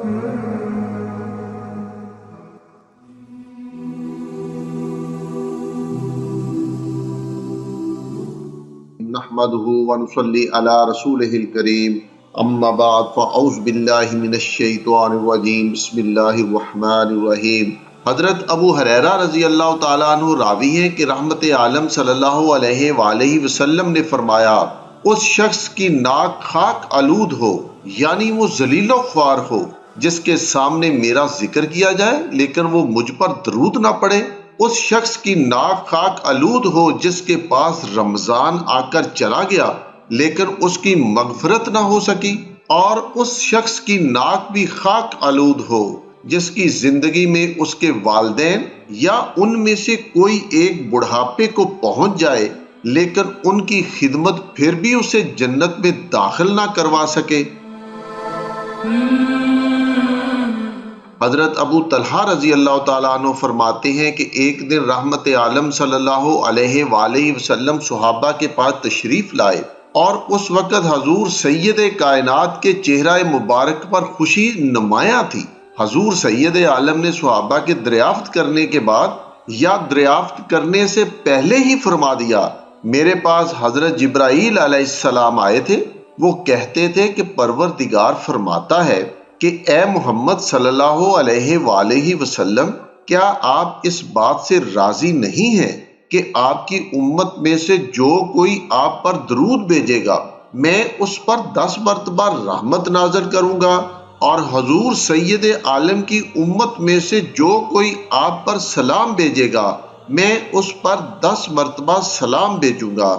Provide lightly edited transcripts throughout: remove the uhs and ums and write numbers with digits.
نحمده ونصلي على رسوله الكريم اما بعد فاعوذ باللہ من الشیطان الرجیم بسم اللہ الرحمن الرحیم۔ حضرت ابو ہریرہ رضی اللہ تعالیٰ عنہ راوی ہیں کہ رحمت عالم صلی اللہ علیہ وآلہ وسلم نے فرمایا، اس شخص کی ناک خاک آلود ہو، یعنی وہ ذلیل و خوار ہو، جس کے سامنے میرا ذکر کیا جائے لیکن وہ مجھ پر درود نہ پڑے۔ اس شخص کی ناک خاک آلود ہو جس کے پاس رمضان آ کر چلا گیا لیکن اس کی مغفرت نہ ہو سکی، اور اس شخص کی ناک بھی خاک آلود ہو جس کی زندگی میں اس کے والدین یا ان میں سے کوئی ایک بڑھاپے کو پہنچ جائے لیکن ان کی خدمت پھر بھی اسے جنت میں داخل نہ کروا سکے۔ حضرت ابو طلحہ رضی اللہ تعالیٰ عنہ فرماتے ہیں کہ ایک دن رحمت عالم صلی اللہ علیہ وآلہ وسلم صحابہ کے پاس تشریف لائے، اور اس وقت حضور سید کائنات کے چہرہ مبارک پر خوشی نمایاں تھی۔ حضور سید عالم نے صحابہ کے دریافت کرنے کے بعد یا دریافت کرنے سے پہلے ہی فرما دیا، میرے پاس حضرت جبرائیل علیہ السلام آئے تھے، وہ کہتے تھے کہ پروردگار فرماتا ہے کہ اے محمد صلی اللہ علیہ وآلہ وسلم، کیا آپ اس بات سے راضی نہیں ہیں کہ آپ کی امت میں سے جو کوئی آپ پر درود بھیجے گا میں اس پر 10 مرتبہ رحمت نازل کروں گا، اور حضور سید عالم کی امت میں سے جو کوئی آپ پر سلام بھیجے گا میں اس پر 10 مرتبہ سلام بھیجوں گا۔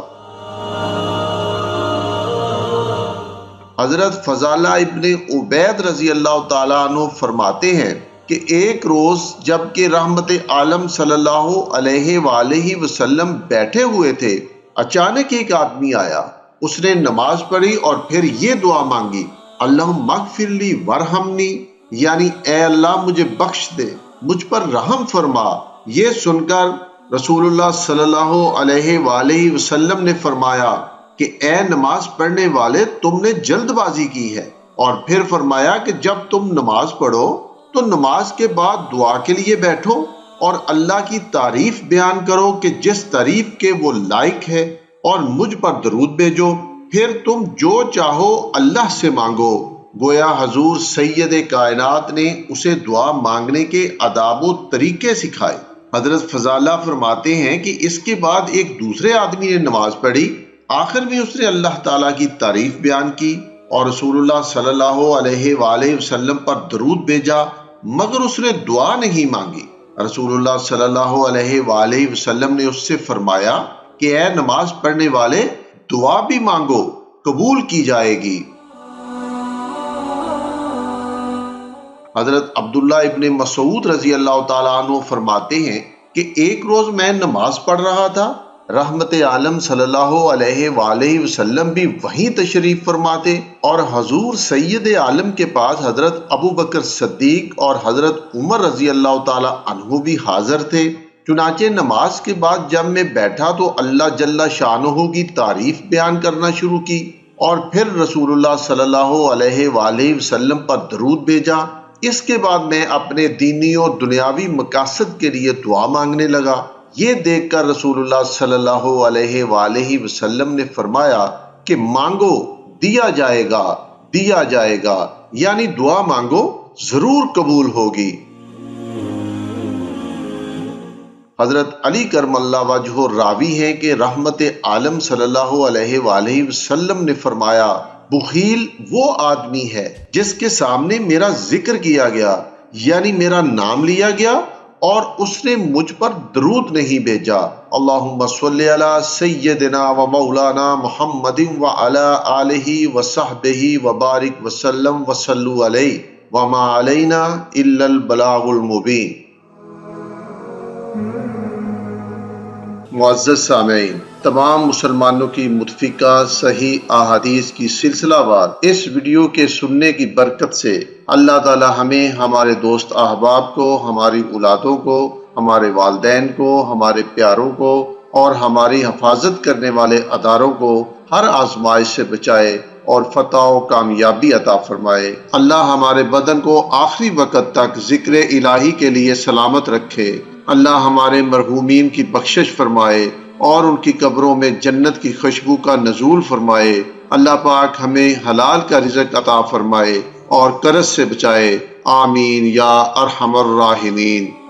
حضرت فضالہ ابن عبید رضی اللہ تعالیٰ عنہ فرماتے ہیں کہ ایک روز جب کہ رحمت عالم صلی اللہ علیہ وآلہ وسلم بیٹھے ہوئے تھے، اچانک ایک آدمی آیا، اس نے نماز پڑھی اور پھر یہ دعا مانگی، اللہم اغفر لی وارحمنی، یعنی اے اللہ مجھے بخش دے، مجھ پر رحم فرما۔ یہ سن کر رسول اللہ صلی اللہ علیہ وآلہ وسلم نے فرمایا کہ اے نماز پڑھنے والے، تم نے جلد بازی کی ہے، اور پھر فرمایا کہ جب تم نماز پڑھو تو نماز کے بعد دعا کے لیے بیٹھو اور اللہ کی تعریف بیان کرو کہ جس تعریف کے وہ لائق ہے، اور مجھ پر درود بھیجو، پھر تم جو چاہو اللہ سے مانگو۔ گویا حضور سید کائنات نے اسے دعا مانگنے کے آداب و طریقے سکھائے۔ حضرت فضالہ فرماتے ہیں کہ اس کے بعد ایک دوسرے آدمی نے نماز پڑھی، آخر میں اس نے اللہ تعالیٰ کی تعریف بیان کی اور رسول اللہ صلی اللہ علیہ وآلہ وسلم پر درود بھیجا، مگر اس نے دعا نہیں مانگی۔ رسول اللہ صلی اللہ علیہ وآلہ وسلم نے اس سے فرمایا کہ اے نماز پڑھنے والے، دعا بھی مانگو، قبول کی جائے گی۔ حضرت عبداللہ ابن مسعود رضی اللہ تعالیٰ عنہ فرماتے ہیں کہ ایک روز میں نماز پڑھ رہا تھا، رحمت عالم صلی اللہ علیہ وآلہ وسلم بھی وہیں تشریف فرماتے، اور حضور سید عالم کے پاس حضرت ابو بکر صدیق اور حضرت عمر رضی اللہ تعالی عنہ بھی حاضر تھے۔ چنانچہ نماز کے بعد جب میں بیٹھا تو اللہ جل شانہ کی تعریف بیان کرنا شروع کی، اور پھر رسول اللہ صلی اللہ علیہ وآلہ وسلم پر درود بھیجا۔ اس کے بعد میں اپنے دینی اور دنیاوی مقاصد کے لیے دعا مانگنے لگا۔ یہ دیکھ کر رسول اللہ صلی اللہ علیہ وآلہ وسلم نے فرمایا کہ مانگو دیا جائے گا، دیا جائے گا، یعنی دعا مانگو ضرور قبول ہوگی۔ حضرت علی کرم اللہ وجہہ راوی ہیں کہ رحمت عالم صلی اللہ علیہ وآلہ وسلم نے فرمایا، بخیل وہ آدمی ہے جس کے سامنے میرا ذکر کیا گیا، یعنی میرا نام لیا گیا اور اس نے مجھ پر درود نہیں بھیجا۔ اللہم صلی علی سیدنا و مولانا محمد و علی آلہ و صحبہ و بارک وسلم وصلو علیہ وما علینا الا البلاغ المبین۔ معزز سامعین، تمام مسلمانوں کی متفقہ صحیح احادیث کی سلسلہ وار اس ویڈیو کے سننے کی برکت سے اللہ تعالی ہمیں، ہمارے دوست احباب کو، ہماری اولادوں کو، ہمارے والدین کو، ہمارے پیاروں کو اور ہماری حفاظت کرنے والے اداروں کو ہر آزمائش سے بچائے۔ اور فتح و کامیابی عطا فرمائے۔ اللہ ہمارے بدن کو آخری وقت تک ذکر الہی کے لیے سلامت رکھے۔ اللہ ہمارے مرحومین کی بخشش فرمائے اور ان کی قبروں میں جنت کی خوشبو کا نزول فرمائے۔ اللہ پاک ہمیں حلال کا رزق عطا فرمائے اور قرض سے بچائے۔ آمین یا ارحم الراحمین۔